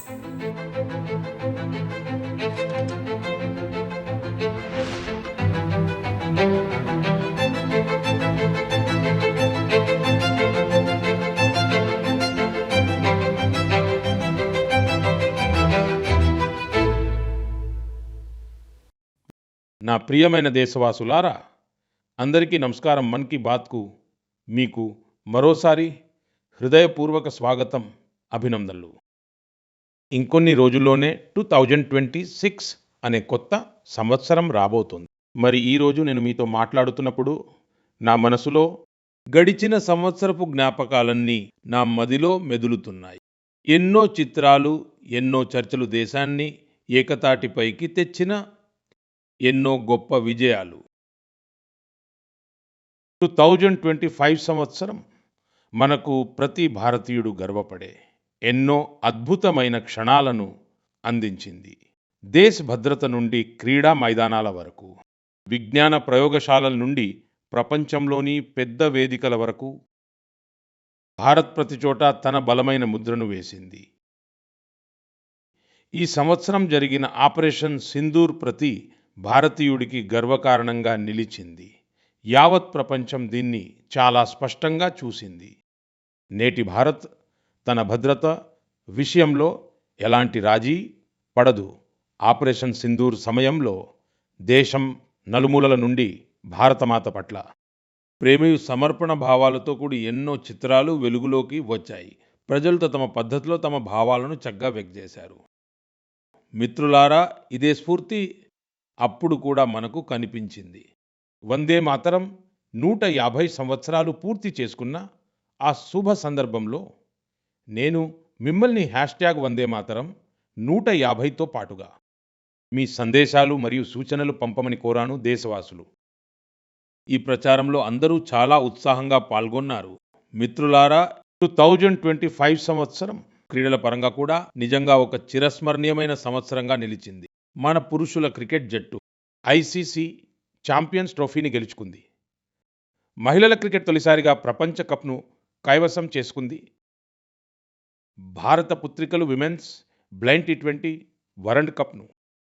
నా ప్రియమైన దేశవాసులారా, అందరికీ నమస్కారం. మన్ కీ బాత్కు మీకు మరోసారి హృదయపూర్వక స్వాగతం, అభినందనలు. ఇంకొన్ని రోజుల్లోనే 2026 అనే కొత్త సంవత్సరం రాబోతోంది. మరి ఈరోజు నేను మీతో మాట్లాడుతున్నప్పుడు నా మనసులో గడిచిన సంవత్సరపు జ్ఞాపకాలన్నీ నా మదిలో మెదులుతున్నాయి. ఎన్నో చిత్రాలు, ఎన్నో చర్చలు దేశాన్ని ఏకతాటిపైకి తెచ్చిన ఎన్నో గొప్ప విజయాలు. 2025 సంవత్సరం మనకు ప్రతి భారతీయుడు గర్వపడే ఎన్నో అద్భుతమైన క్షణాలను అందించింది. దేశ భద్రత నుండి క్రీడా మైదానాల వరకు, విజ్ఞాన ప్రయోగశాలల నుండి ప్రపంచంలోని పెద్ద వేదికల వరకు భారత్ ప్రతి చోట తన బలమైన ముద్రను వేసింది. ఈ సంవత్సరం జరిగిన ఆపరేషన్ సింధూర్ ప్రతి భారతీయుడికి గర్వకారణంగా నిలిచింది. యావత్ ప్రపంచం దీన్ని చాలా స్పష్టంగా చూసింది. నేటి భారత్ తన భద్రత విషయంలో ఎలాంటి రాజీ పడదు. ఆపరేషన్ సింధూర్ సమయంలో దేశం నలుమూలల నుండి భారతమాత పట్ల ప్రేమయు సమర్పణ భావాలతో కూడి ఎన్నో చిత్రాలు వెలుగులోకి వచ్చాయి. ప్రజలతో తమ పద్ధతిలో తమ భావాలను చక్కగా వ్యక్తం చేశారు. మిత్రులారా, ఇదే స్ఫూర్తి అప్పుడు కూడా మనకు కనిపించింది. వందే మాతరం 150 సంవత్సరాలు పూర్తి చేసుకున్న ఆ శుభ సందర్భంలో నేను మిమ్మల్ని వందే మాతరం 150తో పాటుగా మీ సందేశాలు మరియు సూచనలు పంపమని కోరాను. దేశవాసులు, ఈ ప్రచారంలో అందరూ చాలా ఉత్సాహంగా పాల్గొన్నారు. మిత్రులారా, 2025 సంవత్సరం క్రీడల పరంగా కూడా నిజంగా ఒక చిరస్మరణీయమైన సంవత్సరంగా నిలిచింది. మన పురుషుల క్రికెట్ జట్టు ఐసీసీ ఛాంపియన్స్ ట్రోఫీని గెలుచుకుంది. మహిళల క్రికెట్ తొలిసారిగా ప్రపంచ కప్ను కైవసం చేసుకుంది. భారత పుత్రికలు విమెన్స్ బ్లైండ్ టీ20 వరల్డ్ కప్ను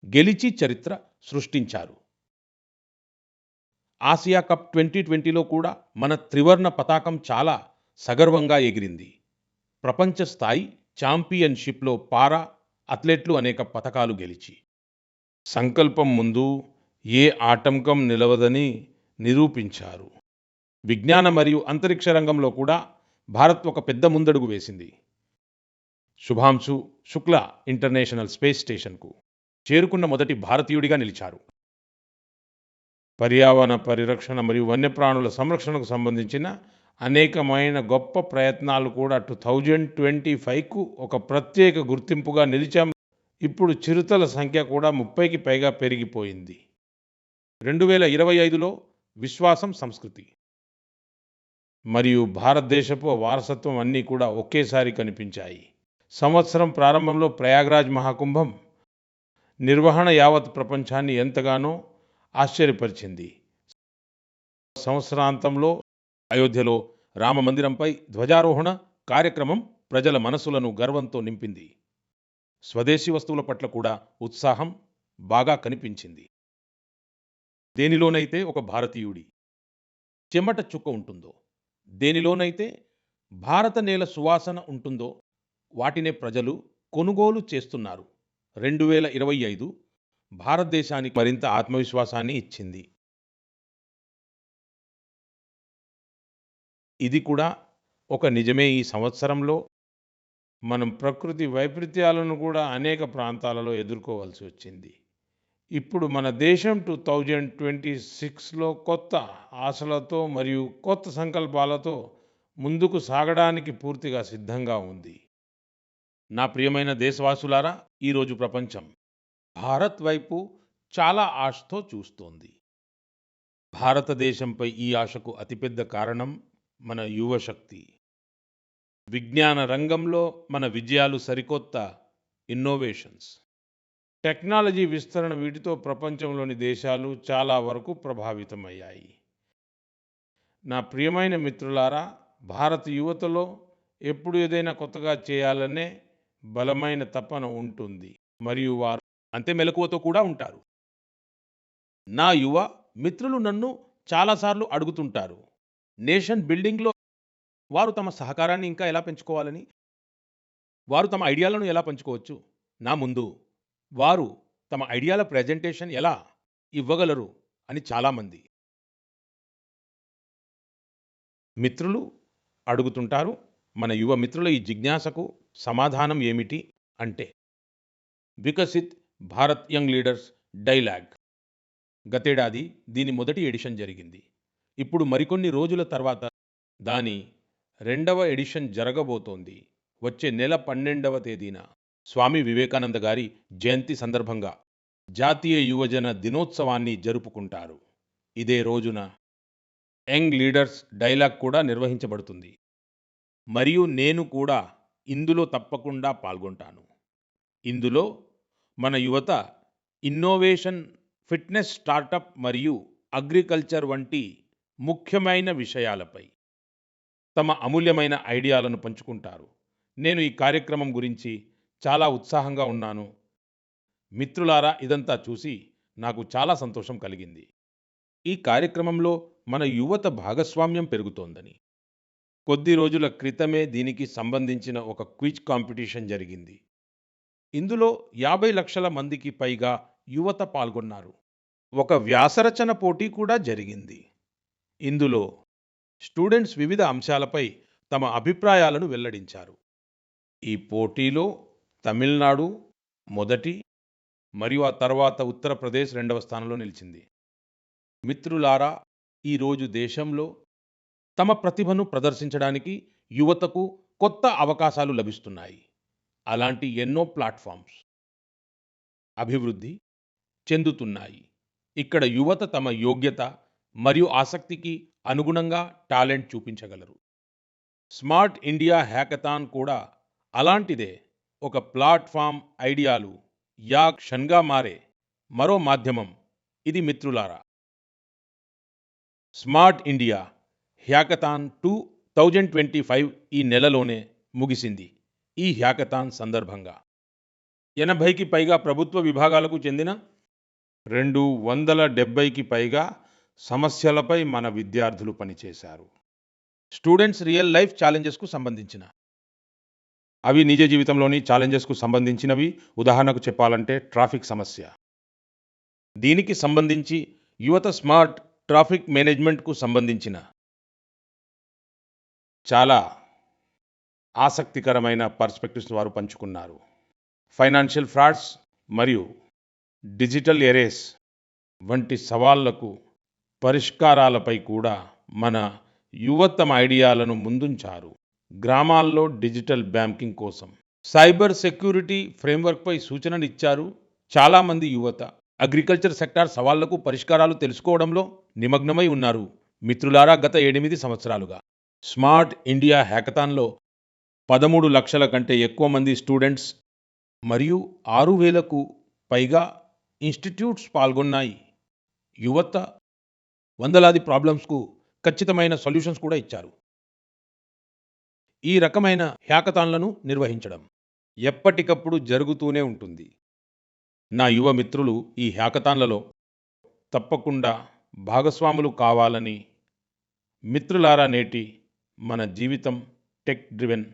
గెలిచి చరిత్ర సృష్టించారు. ఆసియా కప్ 2020లో కూడా మన త్రివర్ణ పతాకం చాలా సగర్వంగా ఎగిరింది. ప్రపంచ స్థాయి ఛాంపియన్షిప్లో పారా అథ్లెట్లు అనేక పతకాలు గెలిచి సంకల్పం ముందు ఏ ఆటంకం నిలవదని నిరూపించారు. విజ్ఞాన మరియు అంతరిక్ష రంగంలో కూడా భారత్ ఒక పెద్ద ముందడుగు వేసింది. శుభాంశు శుక్లా ఇంటర్నేషనల్ స్పేస్ స్టేషన్కు చేరుకున్న మొదటి భారతీయుడిగా నిలిచారు. పర్యావరణ పరిరక్షణ మరియు వన్యప్రాణుల సంరక్షణకు సంబంధించిన అనేకమైన గొప్ప ప్రయత్నాలు కూడా 2025కు ఒక ప్రత్యేక గుర్తింపుగా నిలిచాం. ఇప్పుడు చిరుతల సంఖ్య కూడా 30కి పైగా పెరిగిపోయింది. 2025లో విశ్వాసం, సంస్కృతి మరియు భారతదేశపు వారసత్వం అన్నీ కూడా ఒకేసారి కనిపించాయి. సంవత్సరం ప్రారంభంలో ప్రయాగ్రాజ్ మహాకుంభం నిర్వహణ యావత్ ప్రపంచాన్ని ఎంతగానో ఆశ్చర్యపరిచింది. సంవత్సరాంతంలో అయోధ్యలో రామ మందిరంపై ధ్వజారోహణ కార్యక్రమం ప్రజల మనసులను గర్వంతో నింపింది. స్వదేశీ వస్తువుల పట్ల కూడా ఉత్సాహం బాగా కనిపించింది. దేనిలోనైతే ఒక భారతీయుడి చెమట చుక్క ఉంటుందో, దేనిలోనైతే భారత నేల సువాసన ఉంటుందో వాటినే ప్రజలు కొనుగోలు చేస్తున్నారు. 2025 భారతదేశానికి మరింత ఆత్మవిశ్వాసాన్ని ఇచ్చింది. ఇది కూడా ఒక నిజమే. ఈ సంవత్సరంలో మనం ప్రకృతి వైపరీత్యాలను కూడా అనేక ప్రాంతాలలో ఎదుర్కోవాల్సి వచ్చింది. ఇప్పుడు మన దేశం 2026లో కొత్త ఆశలతో మరియు కొత్త సంకల్పాలతో ముందుకు సాగడానికి పూర్తిగా సిద్ధంగా ఉంది. నా ప్రియమైన దేశవాసులారా, ఈరోజు ప్రపంచం భారత్ వైపు చాలా ఆశతో చూస్తోంది. భారతదేశంపై ఈ ఆశకు అతిపెద్ద కారణం మన యువశక్తి. విజ్ఞాన రంగంలో మన విజయాలు, సరికొత్త ఇన్నోవేషన్స్, టెక్నాలజీ విస్తరణ, వీటితో ప్రపంచంలోని దేశాలు చాలా వరకు ప్రభావితమయ్యాయి. నా ప్రియమైన మిత్రులారా, భారత యువతలో ఎప్పుడు ఏదైనా కొత్తగా చేయాలనే బలమైన తపన ఉంటుంది మరియు వారు అంతే మెలకువతో కూడా ఉంటారు. నా యువ మిత్రులు నన్ను చాలాసార్లు అడుగుతుంటారు. నేషన్ బిల్డింగ్‌లో వారు తమ సహకారాన్ని ఇంకా ఎలా పెంచుకోవాలని, వారు తమ ఐడియాలను ఎలా పంచుకోవచ్చు? నా ముందు వారు తమ ఐడియాల ప్రెజెంటేషన్ ఎలా ఇవ్వగలరు అని చాలామంది మిత్రులు అడుగుతుంటారు. మన యువ మిత్రుల ఈ జిజ్ఞాసకు సమాధానం ఏమిటి అంటే, Viksit Bharat young leaders dialogue. గతేడాది దీని మొదటి ఎడిషన్ జరిగింది. ఇప్పుడు మరికొన్ని రోజుల తర్వాత దాని రెండవ ఎడిషన్ జరగబోతోంది. వచ్చే నెల 12వ తేదీన స్వామి వివేకానంద గారి జయంతి సందర్భంగా జాతీయ యువజన దినోత్సవాన్ని జరుపుకుంటారు. ఇదే రోజున యంగ్ లీడర్స్ డైలాగ్ కూడా నిర్వహించబడుతుంది. మరియు నేను కూడా ఇందులో తప్పకుండా పాల్గొంటాను. ఇందులో మన యువత ఇన్నోవేషన్, ఫిట్నెస్, స్టార్టప్ మరియు అగ్రికల్చర్ వంటి ముఖ్యమైన విషయాలపై తమ అమూల్యమైన ఐడియాలను పంచుకుంటారు. నేను ఈ కార్యక్రమం గురించి చాలా ఉత్సాహంగా ఉన్నాను. మిత్రులారా, ఇదంతా చూసి నాకు చాలా సంతోషం కలిగింది. ఈ కార్యక్రమంలో మన యువత భాగస్వామ్యం పెరుగుతోందని. కొద్ది రోజుల క్రితమే దీనికి సంబంధించిన ఒక క్విజ్ కాంపిటీషన్ జరిగింది. ఇందులో 50 లక్షల మందికి పైగా యువత పాల్గొన్నారు. ఒక వ్యాసరచన పోటీ కూడా జరిగింది. ఇందులో స్టూడెంట్స్ వివిధ అంశాలపై తమ అభిప్రాయాలను వెల్లడించారు. ఈ పోటీలో తమిళనాడు మొదటి మరియు ఆ తర్వాత ఉత్తరప్రదేశ్ రెండవ స్థానంలో నిలిచింది. మిత్రులారా, ఈరోజు దేశంలో తమ ప్రతిభను ప్రదర్శించడానికి యువతకు కొత్త అవకాశాలు లభిస్తున్నాయి. అలాంటి ఎన్నో ప్లాట్ఫామ్స్ అభివృద్ధి చెందుతున్నాయి. ఇక్కడ యువత తమ యోగ్యత మరియు ఆసక్తికి అనుగుణంగా టాలెంట్ చూపించగలరు. స్మార్ట్ ఇండియా హ్యాకథాన్ కూడా అలాంటిదే. ఒక ప్లాట్ఫామ్, ఐడియాలు యా క్షణ్గా మారే మరో మాధ్యమం ఇది. మిత్రులారా, స్మార్ట్ ఇండియా హ్యాకథాన్ 2025 ఈ నెలలోనే ముగిసింది. ఈ హ్యాకథాన్ సందర్భంగా 80కి పైగా ప్రభుత్వ విభాగాలకు చెందిన 270కి పైగా సమస్యలపై మన విద్యార్థులు పనిచేశారు. స్టూడెంట్స్ రియల్ లైఫ్ ఛాలెంజెస్కు సంబంధించిన అవి నిజ జీవితంలోని ఛాలెంజెస్కు సంబంధించినవి. ఉదాహరణకు చెప్పాలంటే ట్రాఫిక్ సమస్య. దీనికి సంబంధించి యువత స్మార్ట్ ట్రాఫిక్ మేనేజ్మెంట్కు సంబంధించిన చాలా ఆసక్తికరమైన పర్స్పెక్టివ్స్ వారు పంచుకున్నారు. ఫైనాన్షియల్ ఫ్రాడ్స్ మరియు డిజిటల్ ఎరేస్ వంటి సవాళ్లకు పరిష్కారాలపై కూడా మన యువత తమ ఐడియాలను ముందుంచారు. గ్రామాల్లో డిజిటల్ బ్యాంకింగ్ కోసం సైబర్ సెక్యూరిటీ ఫ్రేమ్వర్క్పై సూచనలు ఇచ్చారు. చాలామంది యువత అగ్రికల్చర్ సెక్టార్ సవాళ్లకు పరిష్కారాలు తెలుసుకోవడంలో నిమగ్నమై ఉన్నారు. మిత్రులారా, గత 8 సంవత్సరాలుగా స్మార్ట్ ఇండియా హ్యాకథాన్లో 13 లక్షల కంటే ఎక్కువ మంది స్టూడెంట్స్ మరియు 6,000కు పైగా ఇన్స్టిట్యూట్స్ పాల్గొన్నాయి. యువత వందలాది ప్రాబ్లమ్స్కు ఖచ్చితమైన సొల్యూషన్స్ కూడా ఇచ్చారు. ఈ రకమైన హ్యాకథాన్లను నిర్వహించడం ఎప్పటికప్పుడు జరుగుతూనే ఉంటుంది. నా యువ మిత్రులు ఈ హ్యాకథాన్లలో తప్పకుండా భాగస్వాములు కావాలని. మిత్రులారా, నేటి మన జీవితం టెక్ డ్రివెన్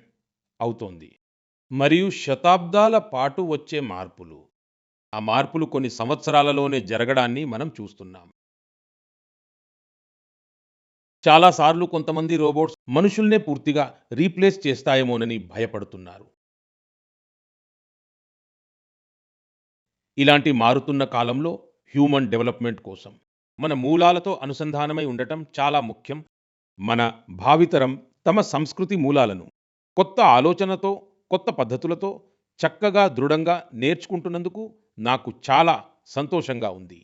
అవుతోంది మరియు శతాబ్దాల పాటు వచ్చే మార్పులు, ఆ మార్పులు కొన్ని సంవత్సరాలలోనే జరగడాన్ని మనం చూస్తున్నాం. చాలాసార్లు కొంతమంది రోబోట్స్ మనుషుల్నే పూర్తిగా రీప్లేస్ చేస్తాయేమోనని భయపడుతున్నారు. ఇలాంటి మారుతున్న కాలంలో హ్యూమన్ డెవలప్మెంట్ కోసం మన మూలాలతో అనుసంధానమై ఉండటం చాలా ముఖ్యం. మన భావితరం తమ సంస్కృతి మూలాలను కొత్త ఆలోచనతో, కొత్త పద్ధతులతో చక్కగా, దృఢంగా నేర్చుకుంటున్నందుకు నాకు చాలా సంతోషంగా ఉంది.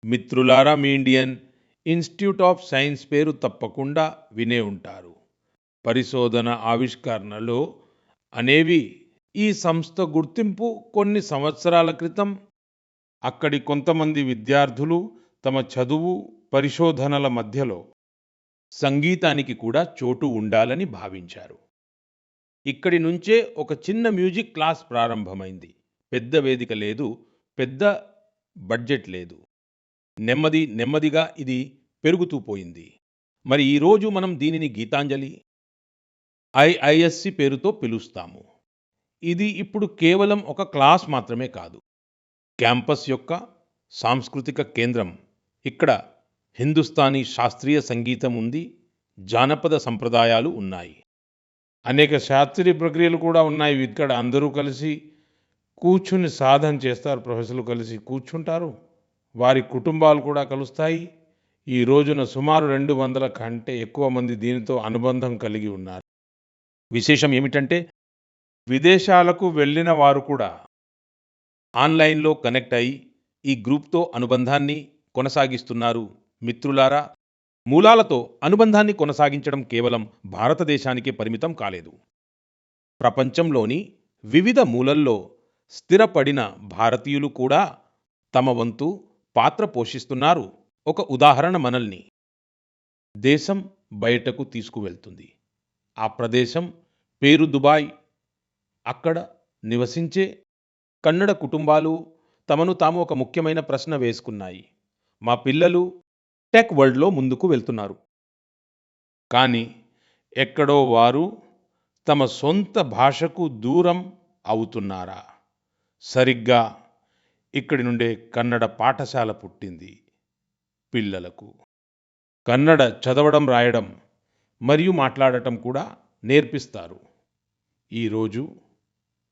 మిత్రులారా, మీ ఇండియన్ ఇన్స్టిట్యూట్ ఆఫ్ సైన్స్ పేరు తప్పకుండా వినే ఉంటారు. పరిశోధన ఆవిష్కరణలో అనేవి ఈ సంస్థ గుర్తింపు కొన్ని సంవత్సరాల క్రితం అక్కడి కొంతమంది విద్యార్థులు తమ చదువు, పరిశోధనల మధ్యలో సంగీతానికి కూడా చోటు ఉండాలని భావించారు. ఇక్కడి నుంచే ఒక చిన్న మ్యూజిక్ క్లాస్ ప్రారంభమైంది. పెద్ద వేదిక లేదు, పెద్ద బడ్జెట్ లేదు. నెమ్మదిగా ఇది పెరుగుతూ పోయింది. మరి ఈరోజు మనం దీనిని గీతాంజలి ఐఐఎస్సి పేరుతో పిలుస్తాము. ఇది ఇప్పుడు కేవలం ఒక క్లాస్ మాత్రమే కాదు. క్యాంపస్ యొక్క సాంస్కృతిక కేంద్రం. ఇక్కడ హిందుస్థానీ శాస్త్రీయ సంగీతం ఉంది, జానపద సంప్రదాయాలు ఉన్నాయి. అనేక శాస్త్రీయ ప్రక్రియలు కూడా ఉన్నాయి. ఇక్కడ అందరూ కలిసి కూర్చుని సాధన చేస్తారు. ప్రొఫెసర్లు కలిసి కూర్చుంటారు. వారి కుటుంబాలు కూడా కలుస్తాయి. ఈ రోజున సుమారు 200 కంటే ఎక్కువ మంది దీనితో అనుబంధం కలిగి ఉన్నారు. విశేషం ఏమిటంటే విదేశాలకు వెళ్ళిన వారు కూడా ఆన్లైన్లో కనెక్ట్ అయ్యి ఈ గ్రూప్తో అనుబంధాన్ని కొనసాగిస్తున్నారు. మిత్రులారా, మూలాలతో అనుబంధాన్ని కొనసాగించడం కేవలం భారతదేశానికే పరిమితం కాలేదు. ప్రపంచంలోని వివిధ మూలల్లో స్థిరపడిన భారతీయులు కూడా తమ వంతు పాత్ర పోషిస్తున్నారు. ఒక ఉదాహరణ మనల్ని దేశం బయటకు తీసుకువెళ్తుంది. ఆ ప్రదేశం పేరు దుబాయ్. అక్కడ నివసించే కన్నడ కుటుంబాలు తమను తాము ఒక ముఖ్యమైన ప్రశ్న వేసుకున్నాయి. మా పిల్లలు టెక్ వరల్డ్లో ముందుకు వెళ్తున్నారు, కానీ ఎక్కడో వారు తమ సొంత భాషకు దూరం అవుతున్నారా? సరిగ్గా ఇక్కడి నుండే కన్నడ పాఠశాల పుట్టింది. పిల్లలకు కన్నడ చదవడం, రాయడం మరియు మాట్లాడటం కూడా నేర్పిస్తారు. ఈరోజు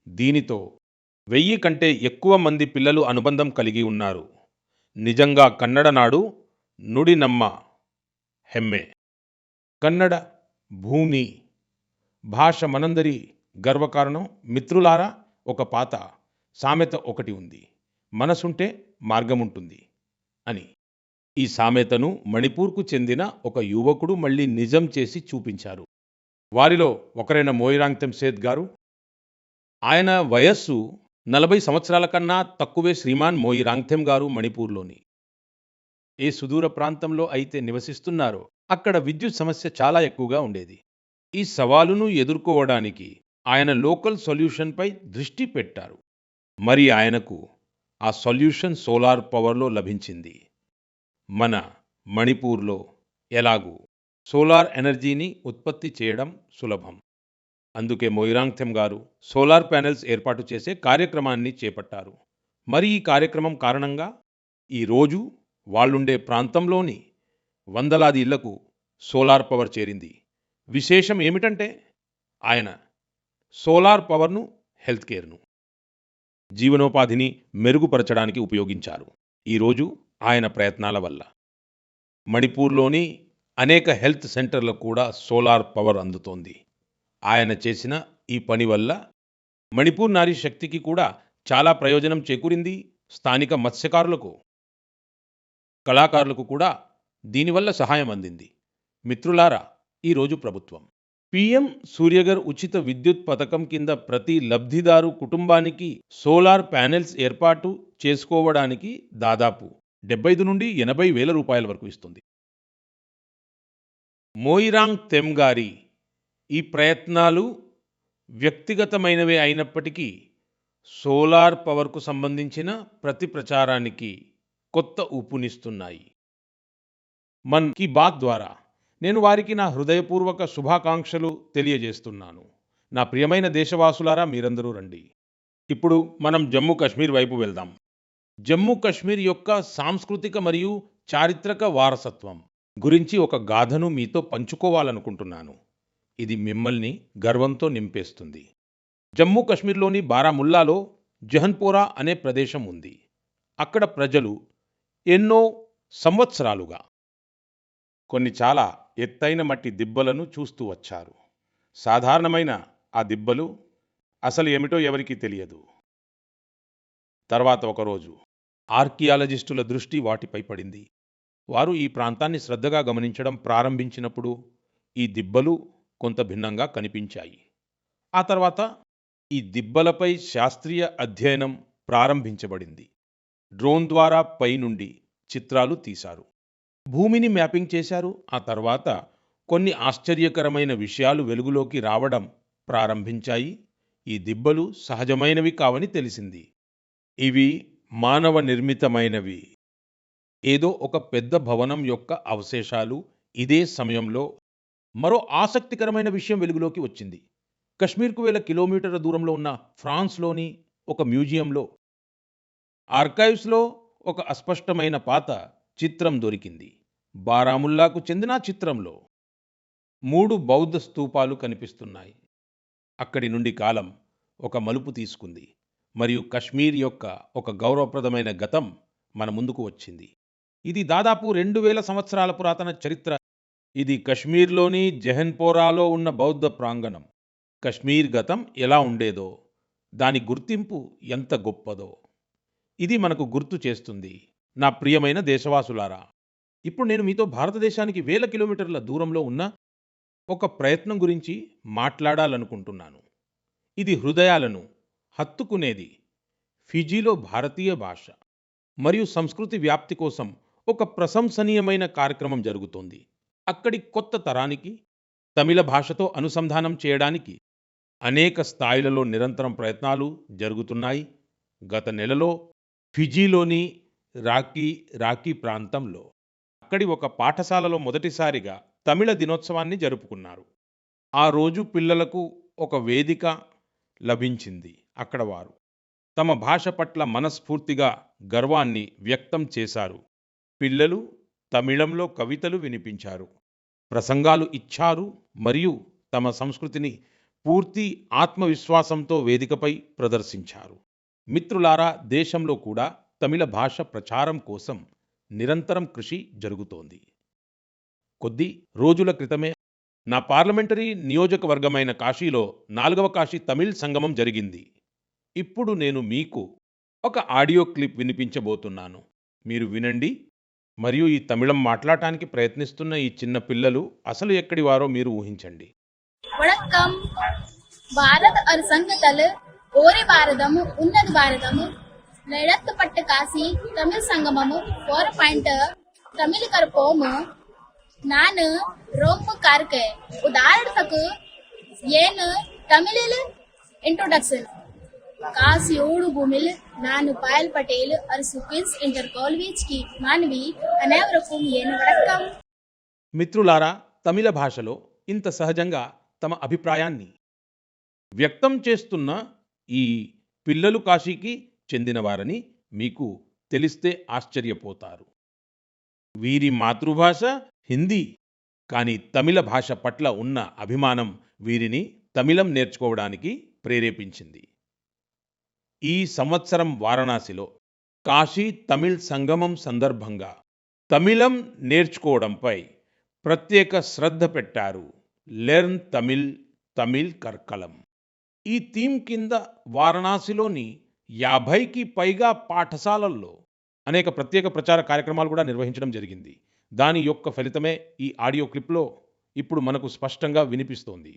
దీనితో 1000 కంటే ఎక్కువ మంది పిల్లలు అనుబంధం కలిగి ఉన్నారు. నిజంగా కన్నడ నాడు నుడి నమ్మ హెమ్మె. కన్నడ భూమి, భాష మనందరి గర్వకారణం. మిత్రులారా, ఒక పాత సామెత ఒకటి ఉంది, మనసుంటే మార్గముంటుంది అని. ఈ సామెతను మణిపూర్కు చెందిన ఒక యువకుడు మళ్ళీ నిజం చేసి చూపించారు. వారిలో ఒకరైన మోయిరాంగ్ తెంసేద్ గారు. ఆయన వయస్సు 40 సంవత్సరాల కన్నా తక్కువే. శ్రీమాన్ మోయిరాంగ్థెమ్ గారు మణిపూర్లోని ఏ సుదూర ప్రాంతంలో అయితే నివసిస్తున్నారో అక్కడ విద్యుత్ సమస్య చాలా ఎక్కువగా ఉండేది. ఈ సవాలును ఎదుర్కోవడానికి ఆయన లోకల్ సొల్యూషన్పై దృష్టి పెట్టారు. మరి ఆయనకు ఆ సొల్యూషన్ సోలార్ పవర్లో లభించింది. మన మణిపూర్లో ఎలాగూ సోలార్ ఎనర్జీని ఉత్పత్తి చేయడం సులభం. అందుకే మోయిరాంగ్థెమ్ గారు సోలార్ ప్యానెల్స్ ఏర్పాటు చేసే కార్యక్రమాన్ని చేపట్టారు. మరి ఈ కార్యక్రమం కారణంగా ఈరోజు వాళ్ళుండే ప్రాంతంలోని వందలాది ఇళ్లకు సోలార్ పవర్ చేరింది. విశేషం ఏమిటంటే ఆయన సోలార్ పవర్ను హెల్త్ కేర్ను, జీవనోపాధిని మెరుగుపరచడానికి ఉపయోగించారు. ఈరోజు ఆయన ప్రయత్నాల వల్ల మణిపూర్లోని అనేక హెల్త్ సెంటర్లకు కూడా సోలార్ పవర్ అందుతోంది. ఆయన చేసిన ఈ పని వల్ల మణిపూర్ నారీ శక్తికి కూడా చాలా ప్రయోజనం చేకూరింది. స్థానిక మత్స్యకారులకు, కళాకారులకు కూడా దీనివల్ల సహాయం అందింది. మిత్రులారా, ఈరోజు ప్రభుత్వం పిఎం సూర్యగర్ ఉచిత విద్యుత్ పథకం కింద ప్రతి లబ్ధిదారు కుటుంబానికి సోలార్ ప్యానెల్స్ ఏర్పాటు చేసుకోవడానికి దాదాపు 75 నుండి 80 వేల రూపాయల వరకు ఇస్తుంది. మోయిరాంగ్ తెమ్ గారి ఈ ప్రయత్నాలు వ్యక్తిగతమైనవే అయినప్పటికీ సోలార్ పవర్కు సంబంధించిన ప్రతి ప్రచారానికి కొత్త ఊపునిస్తున్నాయి. మన్ కీ బాత్ ద్వారా నేను వారికి నా హృదయపూర్వక శుభాకాంక్షలు తెలియజేస్తున్నాను. నా ప్రియమైన దేశవాసులారా, మీరందరూ రండి. ఇప్పుడు మనం జమ్మూ కాశ్మీర్ వైపు వెళ్దాం. జమ్మూ కాశ్మీర్ యొక్క సాంస్కృతిక మరియు చారిత్రక వారసత్వం గురించి ఒక గాథను మీతో పంచుకోవాలనుకుంటున్నాను. ఇది మిమ్మల్ని గర్వంతో నింపేస్తుంది. జమ్మూ కాశ్మీర్లోని బారాముల్లాలో జహన్పోరా అనే ప్రదేశం ఉంది. అక్కడ ప్రజలు ఎన్నో సంవత్సరాలుగా కొన్ని చాలా ఎత్తైన మట్టి దిబ్బలను చూస్తూ వచ్చారు. సాధారణమైన ఆ దిబ్బలు అసలు ఏమిటో ఎవరికీ తెలియదు. తర్వాత ఒకరోజు ఆర్కియాలజిస్టుల దృష్టి వాటిపై పడింది. వారు ఈ ప్రాంతాన్ని శ్రద్ధగా గమనించడం ప్రారంభించినప్పుడు ఈ దిబ్బలు కొంత భిన్నంగా కనిపించాయి. ఆ తర్వాత ఈ దిబ్బలపై శాస్త్రీయ అధ్యయనం ప్రారంభించబడింది. డ్రోన్ ద్వారా పైనుండి చిత్రాలు తీశారు, భూమిని మ్యాపింగ్ చేశారు. ఆ తర్వాత కొన్ని ఆశ్చర్యకరమైన విషయాలు వెలుగులోకి రావడం ప్రారంభించాయి. ఈ దిబ్బలు సహజమైనవి కావని తెలిసింది. ఇవి మానవ నిర్మితమైనవి. ఏదో ఒక పెద్ద భవనం యొక్క అవశేషాలు. ఇదే సమయంలో మరో ఆసక్తికరమైన విషయం వెలుగులోకి వచ్చింది. కశ్మీర్కు వేల కిలోమీటర్ల దూరంలో ఉన్న ఫ్రాన్స్లోని ఒక మ్యూజియంలో ఆర్కైవ్స్లో ఒక అస్పష్టమైన పాత చిత్రం దొరికింది. బారాముల్లాకు చెందిన చిత్రంలో 3 బౌద్ధ స్తూపాలు కనిపిస్తున్నాయి. అక్కడి నుండి కాలం ఒక మలుపు తీసుకుంది మరియు కశ్మీర్ యొక్క ఒక గౌరవప్రదమైన గతం మన ముందుకు వచ్చింది. ఇది దాదాపు 2000 సంవత్సరాల పురాతన చరిత్ర. ఇది కశ్మీర్లోని జెహన్పోరాలో ఉన్న బౌద్ధ ప్రాంగణం. కశ్మీర్ గతం ఎలా ఉండేదో, దాని గుర్తింపు ఎంత గొప్పదో ఇది మనకు గుర్తు చేస్తుంది. నా ప్రియమైన దేశవాసులారా, ఇప్పుడు నేను మీతో భారతదేశానికి వేల కిలోమీటర్ల దూరంలో ఉన్న ఒక ప్రయత్నం గురించి మాట్లాడాలనుకుంటున్నాను. ఇది హృదయాలను హత్తుకునేది. ఫిజీలో భారతీయ భాష మరియు సంస్కృతి వ్యాప్తి కోసం ఒక ప్రశంసనీయమైన కార్యక్రమం జరుగుతోంది. అక్కడి కొత్త తరానికి తమిళ భాషతో అనుసంధానం చేయడానికి అనేక స్థాయిలలో నిరంతరం ప్రయత్నాలు జరుగుతున్నాయి. గత నెలలో ఫిజీలోని రాకీ ప్రాంతంలో అక్కడి ఒక పాఠశాలలో మొదటిసారిగా తమిళ దినోత్సవాన్ని జరుపుకున్నారు. ఆ రోజు పిల్లలకు ఒక వేదిక లభించింది. అక్కడ వారు తమ భాష పట్ల మనస్ఫూర్తిగా గర్వాన్ని వ్యక్తం చేశారు. పిల్లలు తమిళంలో కవితలు వినిపించారు, ప్రసంగాలు ఇచ్చారు మరియు తమ సంస్కృతిని పూర్తి ఆత్మవిశ్వాసంతో వేదికపై ప్రదర్శించారు. మిత్రులారా, దేశంలో కూడా తమిళ భాష ప్రచారం కోసం నిరంతరం కృషి జరుగుతోంది. కొద్ది రోజుల క్రితమే నా పార్లమెంటరీ నియోజకవర్గమైన కాశీలో 4వ కాశీ తమిళ్ సంగమం జరిగింది. ఇప్పుడు నేను మీకు ఒక ఆడియో క్లిప్ వినిపించబోతున్నాను. మీరు వినండి మరియు ఈ తమిళం మాట్లాడటానికి ప్రయత్నిస్తున్న ఈ చిన్న పిల్లలు అసలు ఎక్కడి వారో మీరు ఊహించండి. வணக்கம். பாரத அரசங்கத்தல் ஓரே பாரதம் உன்னத பாரதம் நடத்தப்பட்ட காசி தமிழ் சங்கமம் 4 தமிழ் கற்போம் நான் ரொம்ப கார்க்க உதாரணத்துக்கு ஏன் தமிழில் ಇಂಟ್ರೊಡಕ್ಷನ್ కాశీయోడు భూమిల్ నాను పాయల్ పటేల్ అరసు క్వీన్స్ ఇంటర్ కాలేజ్ కి మానవి అనేవరకం ఏను వడకం. మిత్రులారా, తమిళ భాషలో ఇంత సహజంగా తమ అభిప్రాయాన్ని వ్యక్తం చేస్తున్న ఈ పిల్లలు కాశీకి చెందినవారని మీకు తెలిస్తే ఆశ్చర్యపోతారు. వీరి మాతృభాష హిందీ, కానీ తమిళ భాష పట్ల ఉన్న అభిమానం వీరిని తమిళం నేర్చుకోవడానికి ప్రేరేపించింది. ఈ సంవత్సరం వారణాసిలో కాశీ తమిళ్ సంగమం సందర్భంగా తమిళం నేర్చుకోవడంపై ప్రత్యేక శ్రద్ధ పెట్టారు. లెర్న్ తమిళ్, తమిళ్ కర్కలం. ఈ థీమ్ కింద వారణాసిలోని 50కి పైగా పాఠశాలల్లో అనేక ప్రత్యేక ప్రచార కార్యక్రమాలు కూడా నిర్వహించడం జరిగింది. దాని యొక్క ఫలితమే ఈ ఆడియో క్లిప్లో ఇప్పుడు మనకు స్పష్టంగా వినిపిస్తోంది.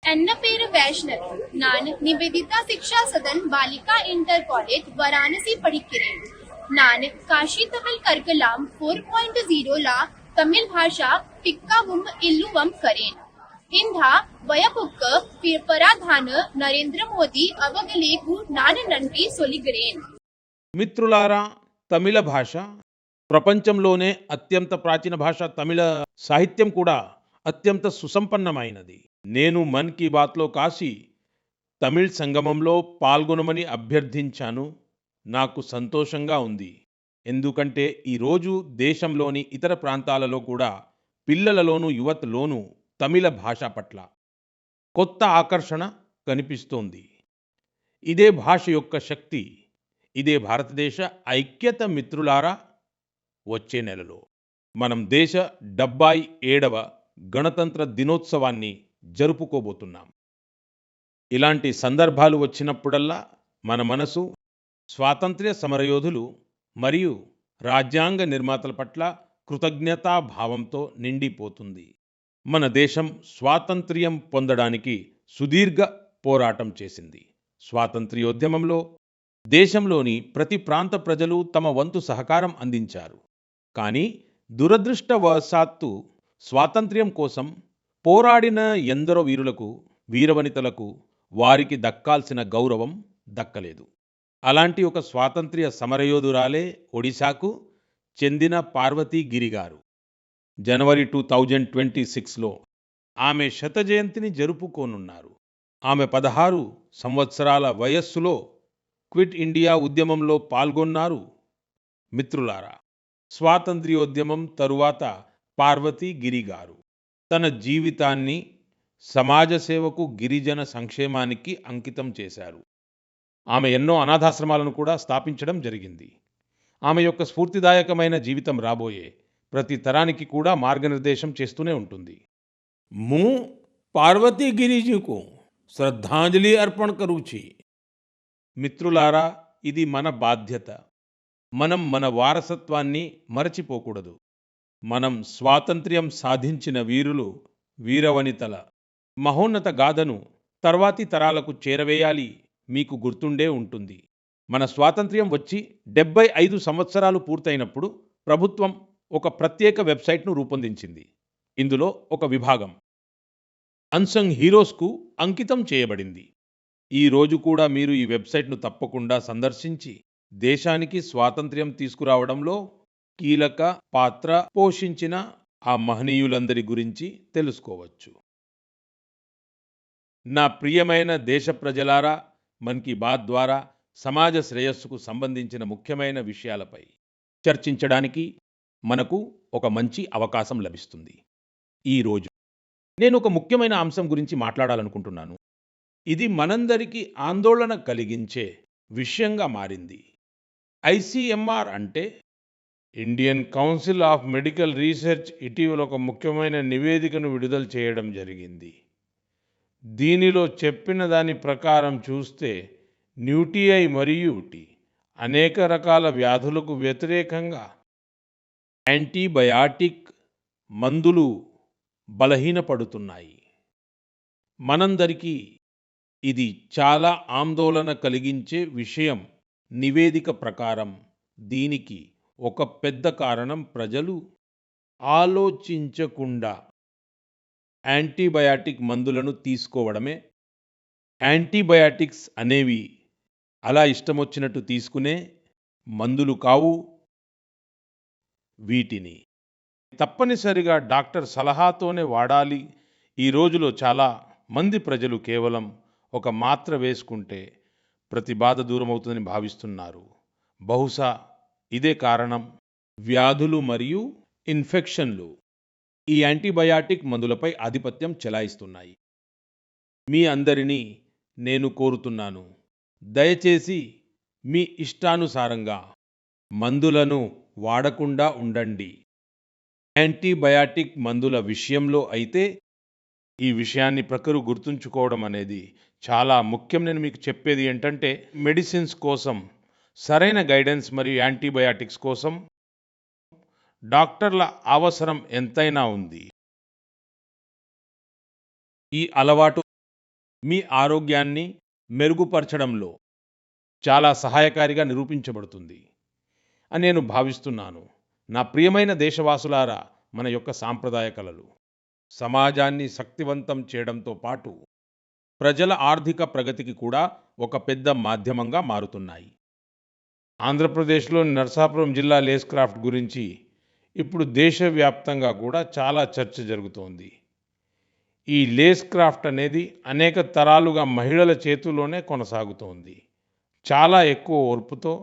ఎన్న పేరు వైష్ణవ్. நான் நிவேதிதா சிக்ஷா சதன் பாலிகா இன்டர் காலேஜ் வாரணாசி படிக்கிறேன். நான் காஷி தமிழ் கற்கலாம் 4.0 தமிழ் భాషా పిక్కవం ఇల్లువం కరేన్. ಇಂಥ ವಯಪುಕ್ಕ ಪರಾಧಾನ నరేంద్ర మోదీ అవగలేకు నాను నంటి సొలిగరేన్. మిత్రులారా, తమిళ భాష ప్రపంచంలోనే అత్యంత ప్రాచీన భాష. తమిళ సాహిత్యం కూడా అత్యంత సుసంపన్నమైనది. నేను మన్ కీ బాత్లో కాశీ తమిళ్ సంగమంలో పాల్గొనమని అభ్యర్థించాను. నాకు సంతోషంగా ఉంది, ఎందుకంటే ఈరోజు దేశంలోని ఇతర ప్రాంతాలలో కూడా పిల్లలలోనూ యువతలోనూ తమిళ భాష పట్ల కొత్త ఆకర్షణ కనిపిస్తోంది. ఇదే భాష యొక్క శక్తి. ఇదే భారతదేశ ఐక్యత. మిత్రులారా, వచ్చే నెలలో మనం దేశ 77వ గణతంత్ర దినోత్సవాన్ని జరుపుకోబోతున్నాం. ఇలాంటి సందర్భాలు వచ్చినప్పుడల్లా మన మనసు స్వాతంత్ర్య సమరయోధులు మరియు రాజ్యాంగ నిర్మాతల పట్ల కృతజ్ఞతా భావంతో నిండిపోతుంది. మన దేశం స్వాతంత్ర్యం పొందడానికి సుదీర్ఘ పోరాటం చేసింది. స్వాతంత్ర్యోద్యమంలో దేశంలోని ప్రతి ప్రాంత ప్రజలు తమ వంతు సహకారం అందించారు. కానీ దురదృష్టవశాత్తు స్వాతంత్ర్యం కోసం పోరాడిన ఎందరో వీరులకు వీరవనితలకు వారికి దక్కాల్సిన గౌరవం దక్కలేదు. అలాంటి ఒక స్వాతంత్ర్య సమరయోధురాలే ఒడిశాకు చెందిన పార్వతీ గిరి గారు. జనవరి 2026లో ఆమె శత జయంతిని జరుపుకోనున్నారు. ఆమె 16 సంవత్సరాల వయస్సులో క్విట్ ఇండియా ఉద్యమంలో పాల్గొన్నారు. మిత్రులారా, స్వాతంత్ర్యోద్యమం తరువాత పార్వతీ గిరి గారు తన జీవితాన్ని సమాజ సేవకు, గిరిజన సంక్షేమానికి అంకితం చేశారు. ఆమె ఎన్నో అనాథాశ్రమాలను కూడా స్థాపించడం జరిగింది. ఆమె యొక్క స్ఫూర్తిదాయకమైన జీవితం రాబోయే ప్రతి తరానికి కూడా మార్గనిర్దేశం చేస్తూనే ఉంటుంది. હું પાર્વતી ગિરિજીకు శ్రద్ధాంజలి అర్పణ కరుచి. మిత్రులారా, ఇది మన బాధ్యత. మనం మన వారసత్వాన్ని మరచిపోకూడదు. మనం స్వాతంత్ర్యం సాధించిన వీరులు, వీరవనితల మహోన్నత గాథను తర్వాతి తరాలకు చేరవేయాలి. మీకు గుర్తుండే ఉంటుంది, మన స్వాతంత్ర్యం వచ్చి 75 సంవత్సరాలు పూర్తయినప్పుడు ప్రభుత్వం ఒక ప్రత్యేక వెబ్సైట్ను రూపొందించింది. ఇందులో ఒక విభాగం అన్సంగ్ హీరోస్కు అంకితం చేయబడింది. ఈ రోజు కూడా మీరు ఈ వెబ్సైట్ను తప్పకుండా సందర్శించి దేశానికి స్వాతంత్ర్యం తీసుకురావడంలో కీలక పాత్ర పోషించిన ఆ మహనీయులందరి గురించి తెలుసుకోవచ్చు. నా ప్రియమైన దేశ ప్రజలారా, మన్ కీ బాత్ ద్వారా సమాజ శ్రేయస్సుకు సంబంధించిన ముఖ్యమైన విషయాలపై చర్చించడానికి మనకు ఒక మంచి అవకాశం లభిస్తుంది. ఈరోజు నేను ఒక ముఖ్యమైన అంశం గురించి మాట్లాడాలనుకుంటున్నాను. ఇది మనందరికీ ఆందోళన కలిగించే విషయంగా మారింది. ICMR అంటే Indian council of medical research ఇటీవల ఒక ముఖ్యమైన నివేదికను విడుదల చేయడం జరిగింది. దీనిలో చెప్పిన దాని ప్రకారం చూస్తే న్యూటీఐ మరియు అనేక రకాల వ్యాధులకు వ్యతిరేకంగా యాంటీబయాటిక్ మందులు బలహీనపడుతున్నాయి. మనందరికీ ఇది చాలా ఆందోళన కలిగించే విషయం. నివేదిక ప్రకారం దీనికి ఒక పెద్ద కారణం ప్రజలు ఆలోచించకుండా యాంటీబయాటిక్ మందులను తీసుకోవడమే. యాంటీబయాటిక్స్ అనేవి అలా ఇష్టమొచ్చినట్టు తీసుకునే మందులు కావు. వీటిని తప్పనిసరిగా డాక్టర్ సలహాతోనే వాడాలి. ఈ రోజులో చాలా మంది ప్రజలు కేవలం ఒక మాత్ర వేసుకుంటే ప్రతి బాధ దూరమవుతుందని భావిస్తున్నారు. బహుశా ఇదే కారణం. వ్యాధులు మరియు ఇన్ఫెక్షన్లు ఈ యాంటీబయాటిక్ మందులపై ఆధిపత్యం చెలాయిస్తున్నాయి. మీ అందరినీ నేను కోరుతున్నాను, దయచేసి మీ ఇష్టానుసారంగా మందులను వాడకుండా ఉండండి. యాంటీబయాటిక్ మందుల విషయంలో అయితే ఈ విషయాన్ని ప్రజలు గుర్తుంచుకోవడం అనేది చాలా ముఖ్యం. నేను మీకు చెప్పేది ఏంటంటే, మెడిసిన్స్ కోసం సరైన గైడెన్స్ మరియు యాంటీబయాటిక్స్ కోసం డాక్టర్ల అవసరం ఎంతైనా ఉంది. ఈ అలవాటు మీ ఆరోగ్యాన్ని మెరుగుపరచడంలో చాలా సహాయకారిగా నిరూపించబడుతుంది అని నేను భావిస్తున్నాను. నా ప్రియమైన దేశవాసులారా, మన యొక్క సాంప్రదాయ కళలు సమాజాన్ని శక్తివంతం చేయడంతో పాటు ప్రజల ఆర్థిక ప్రగతికి కూడా ఒక పెద్ద మాధ్యమంగా మారుతున్నాయి. ఆంధ్రప్రదేశ్లోని నరసాపురం జిల్లా లేస్ క్రాఫ్ట్ గురించి ఇప్పుడు దేశవ్యాప్తంగా కూడా చాలా చర్చ జరుగుతోంది. ఈ లేస్ క్రాఫ్ట్ అనేది అనేక తరాలుగా మహిళల చేతుల్లోనే కొనసాగుతోంది. చాలా ఎక్కువ ఓర్పుతో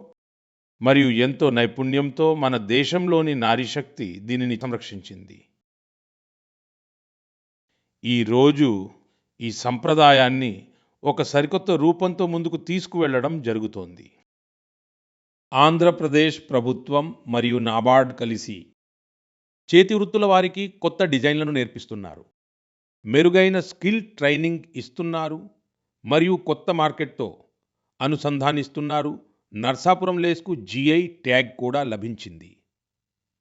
మరియు ఎంతో నైపుణ్యంతో మన దేశంలోని నారీశక్తి దీనిని సంరక్షించింది. ఈరోజు ఈ సంప్రదాయాన్ని ఒక సరికొత్త రూపంతో ముందుకు తీసుకువెళ్ళడం జరుగుతోంది. ఆంధ్రప్రదేశ్ ప్రభుత్వం మరియు నాబార్డ్ కలిసి చేతి వృత్తుల వారికి కొత్త డిజైన్లను నేర్పిస్తున్నారు, మెరుగైన స్కిల్ ట్రైనింగ్ ఇస్తున్నారు మరియు కొత్త మార్కెట్తో అనుసంధానిస్తున్నారు. నర్సాపురం లేస్కు GI ట్యాగ్ కూడా లభించింది.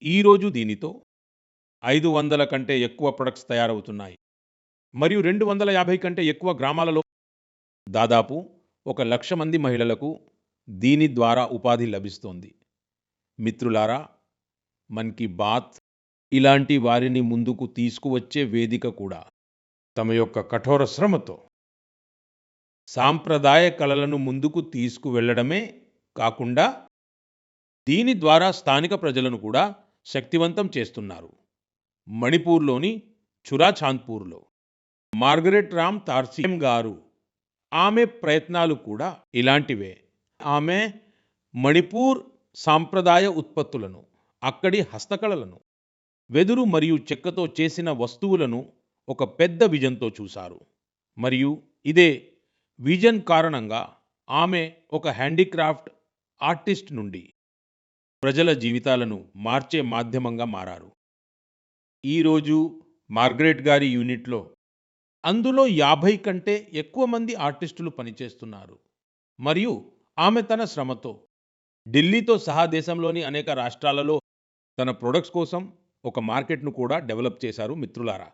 ఈరోజు దీనితో 500 కంటే ఎక్కువ ప్రొడక్ట్స్ తయారవుతున్నాయి మరియు 250 కంటే ఎక్కువ గ్రామాలలో దాదాపు 1,00,000 మంది మహిళలకు దీని ద్వారా ఉపాధి లభిస్తోంది. మిత్రులారా, మన్ కీ బాత్ ఇలాంటి వారిని ముందుకు తీసుకువచ్చే వేదిక కూడా. తమ యొక్క కఠోర శ్రమతో సాంప్రదాయ కళలను ముందుకు తీసుకువెళ్ళడమే కాకుండా దీని ద్వారా స్థానిక ప్రజలను కూడా శక్తివంతం చేస్తున్నారు. మణిపూర్‌లోని చురాచాంద్‌పూర్‌లో మార్గరెట్ రామ్ తార్సియం గారు, ఆమె ప్రయత్నాలు కూడా ఇలాంటివే. ఆమె మణిపూర్ సాంప్రదాయ ఉత్పత్తులను, అక్కడి హస్తకళలను, వెదురు మరియు చెక్కతో చేసిన వస్తువులను ఒక పెద్ద విజన్‌తో చూశారు. మరియు ఇదే విజన్ కారణంగా ఆమె ఒక హ్యాండీక్రాఫ్ట్ ఆర్టిస్ట్ నుండి ప్రజల జీవితాలను మార్చే మాధ్యమంగా మారారు. ఈరోజు మార్గరెట్ గారి యూనిట్‌లో అందులో 50 కంటే ఎక్కువ మంది ఆర్టిస్టులు పనిచేస్తున్నారు. మరియు ఆమె తన శ్రమతో ఢిల్లీతో సహా దేశంలోని అనేక రాష్ట్రాలలో తన ప్రొడక్ట్స్ కోసం ఒక మార్కెట్‌ను కూడా డెవలప్ చేశారు మిత్రులారా.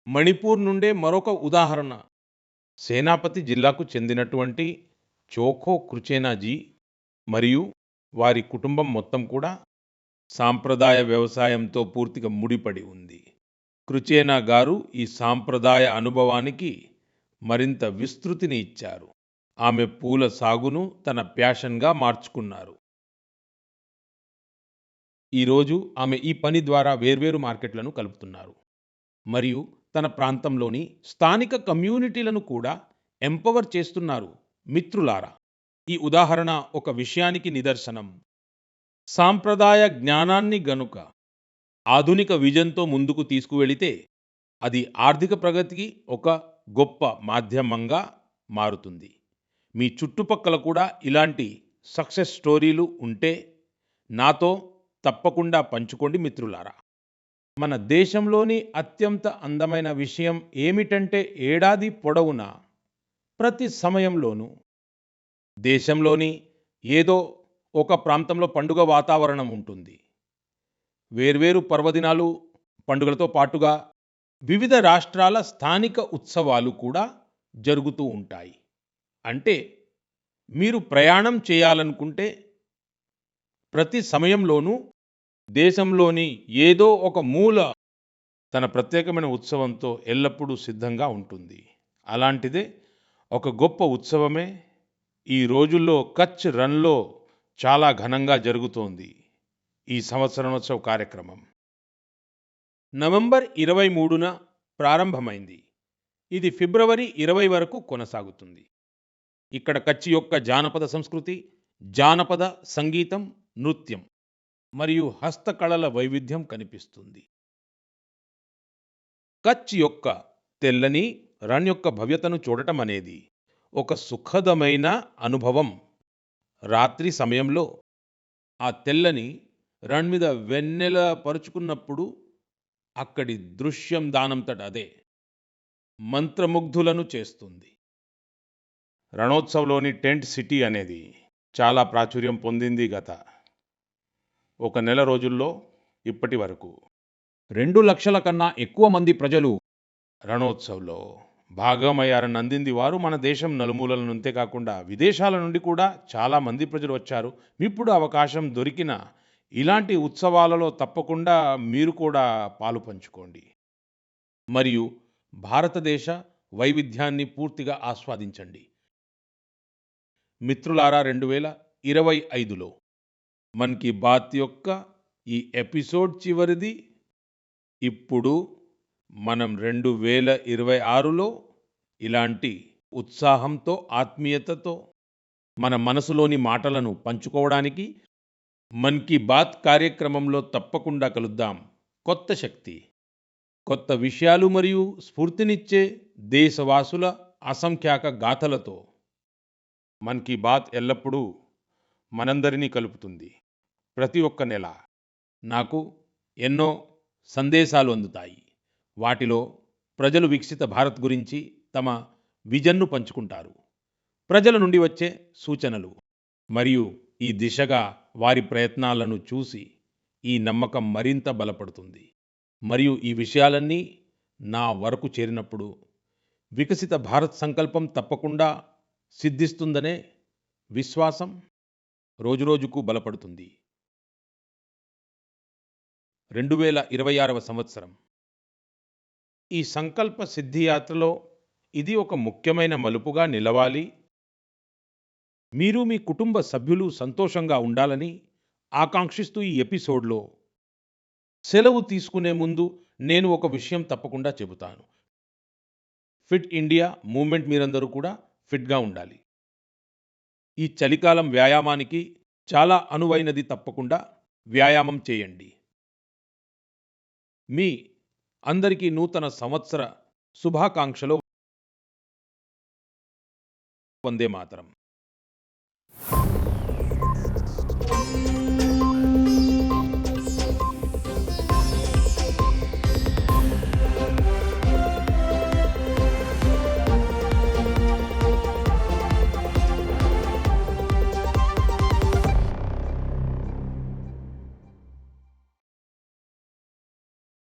మణిపూర్ నుండే మరొక ఉదాహరణ సేనాపతి జిల్లాకు చెందినటువంటి చోఖో కృచేనాజీ మరియు వారి కుటుంబం మొత్తం కూడా సాంప్రదాయ వ్యవసాయంతో పూర్తిగా ముడిపడి ఉంది. కృచేనా గారు ఈ సాంప్రదాయ అనుభవానికి మరింత విస్తృతిని ఇచ్చారు. ఆమె పూల సాగును తన ప్యాషన్‌గా మార్చుకున్నారు. ఈరోజు ఆమె ఈ పని ద్వారా వేర్వేరు మార్కెట్లను కలుపుతున్నారు. మరియు తన ప్రాంతంలోని స్థానిక కమ్యూనిటీలను కూడా ఎంపవర్ చేస్తున్నారు. మిత్రులారా, ఈ ఉదాహరణ ఒక విషయానికి నిదర్శనం. సాంప్రదాయ జ్ఞానాన్ని గనుక ఆధునిక విజన్‌తో ముందుకు తీసుకువెళితే అది ఆర్థిక ప్రగతికి ఒక గొప్ప మాధ్యమంగా మారుతుంది. మీ చుట్టుపక్కల కూడా ఇలాంటి సక్సెస్ స్టోరీలు ఉంటే నాతో తప్పకుండా పంచుకోండి మిత్రులారా. మన దేశంలోని అత్యంత అందమైన విషయం ఏమిటంటే ఏడాది పొడవునా ప్రతి సమయంలోనూ దేశంలోని ఏదో ఒక ప్రాంతంలో పండుగ వాతావరణం ఉంటుంది. వేర్వేరు పర్వదినాలు, పండుగలతో పాటుగా వివిధ రాష్ట్రాల స్థానిక ఉత్సవాలు కూడా జరుగుతూ ఉంటాయి. అంటే మీరు ప్రయాణం చేయాలనుకుంటే ప్రతి సమయంలోనూ దేశంలోని ఏదో ఒక మూల తన ప్రత్యేకమైన ఉత్సవంతో ఎల్లప్పుడూ సిద్ధంగా ఉంటుంది. అలాంటిదే ఒక గొప్ప ఉత్సవమే ఈ రోజుల్లో కచ్ రన్‌లో చాలా ఘనంగా జరుగుతోంది. ఈ సంవత్సరోత్సవ కార్యక్రమం నవంబర్ 23న ప్రారంభమైంది. ఇది ఫిబ్రవరి 20 వరకు కొనసాగుతుంది. ఇక్కడ కచ్ యొక్క జానపద సంస్కృతి, జానపద సంగీతం, నృత్యం మరియు హస్తకళల వైవిధ్యం కనిపిస్తుంది. కచ్ యొక్క తెల్లని రన్ యొక్క భవ్యతను చూడటం అనేది ఒక సుఖదమైన అనుభవం. రాత్రి సమయంలో ఆ తెల్లని రన్ మీద వెన్నెల పరుచుకున్నప్పుడు అక్కడి దృశ్యం దానంతట అదే మంత్రముగ్ధులను చేస్తుంది. రణోత్సవ్‌లోని టెంట్ సిటీ అనేది చాలా ప్రాచుర్యం పొందింది గత ఒక నెల రోజుల్లో ఇప్పటి వరకు. 2 లక్షల కన్నా ఎక్కువ మంది ప్రజలు రణోత్సవ్‌లో భాగమయ్యారని అందింది వారు. మన దేశం నలుమూలల నుండే కాకుండా విదేశాల నుండి కూడా చాలా మంది ప్రజలు వచ్చారు. ఇప్పుడు అవకాశం దొరికిన ఇలాంటి ఉత్సవాలలో తప్పకుండా మీరు కూడా పాలు పంచుకోండి. మరియు భారతదేశ వైవిధ్యాన్ని పూర్తిగా ఆస్వాదించండి. మిత్రులారా, 2025లో మన్ కీ బాత్ యొక్క ఈ ఎపిసోడ్ చివరిది. ఇప్పుడు మనం 2026లో ఇలాంటి ఉత్సాహంతో, ఆత్మీయతతో మన మనసులోని మాటలను పంచుకోవడానికి మన్ కీ బాత్ కార్యక్రమంలో తప్పకుండా కలుద్దాం. కొత్త శక్తి, కొత్త విషయాలు మరియు స్ఫూర్తినిచ్చే దేశవాసుల అసంఖ్యాక గాథలతో మన్ కీ బాత్ ఎల్లప్పుడూ మనందరినీ కలుపుతుంది. ప్రతి ఒక్క నెల నాకు ఎన్నో సందేశాలు అందుతాయి. వాటిలో ప్రజలు వికసిత భారత్ గురించి తమ విజన్ను పంచుకుంటారు. ప్రజల నుండి వచ్చే సూచనలు మరియు ఈ దిశగా వారి ప్రయత్నాలను చూసి ఈ నమ్మకం మరింత బలపడుతుంది. మరియు ఈ విషయాలన్నీ నా వరకు చేరినప్పుడు వికసిత భారత్ సంకల్పం తప్పకుండా సిద్ధిస్తుందనే విశ్వాసం రోజురోజుకు బలపడుతుంది. 2026వ సంవత్సరం ఈ సంకల్ప సిద్ధి యాత్రలో ఇది ఒక ముఖ్యమైన మలుపుగా నిలవాలి. మీరు మీ కుటుంబ సభ్యులు సంతోషంగా ఉండాలని ఆకాంక్షిస్తూ ఈ ఎపిసోడ్లో సెలవు తీసుకునే ముందు నేను ఒక విషయం తప్పకుండా చెబుతాను. ఫిట్ ఇండియా మూవ్మెంట్ మీరందరూ కూడా ఫిట్గా ఉండాలి. ఈ చలికాలం వ్యాయామానికి చాలా అనువైనది. తప్పకుండా వ్యాయామం చేయండి. మీ అందరికీ నూతన సంవత్సర శుభాకాంక్షలు. వందే మాతరం.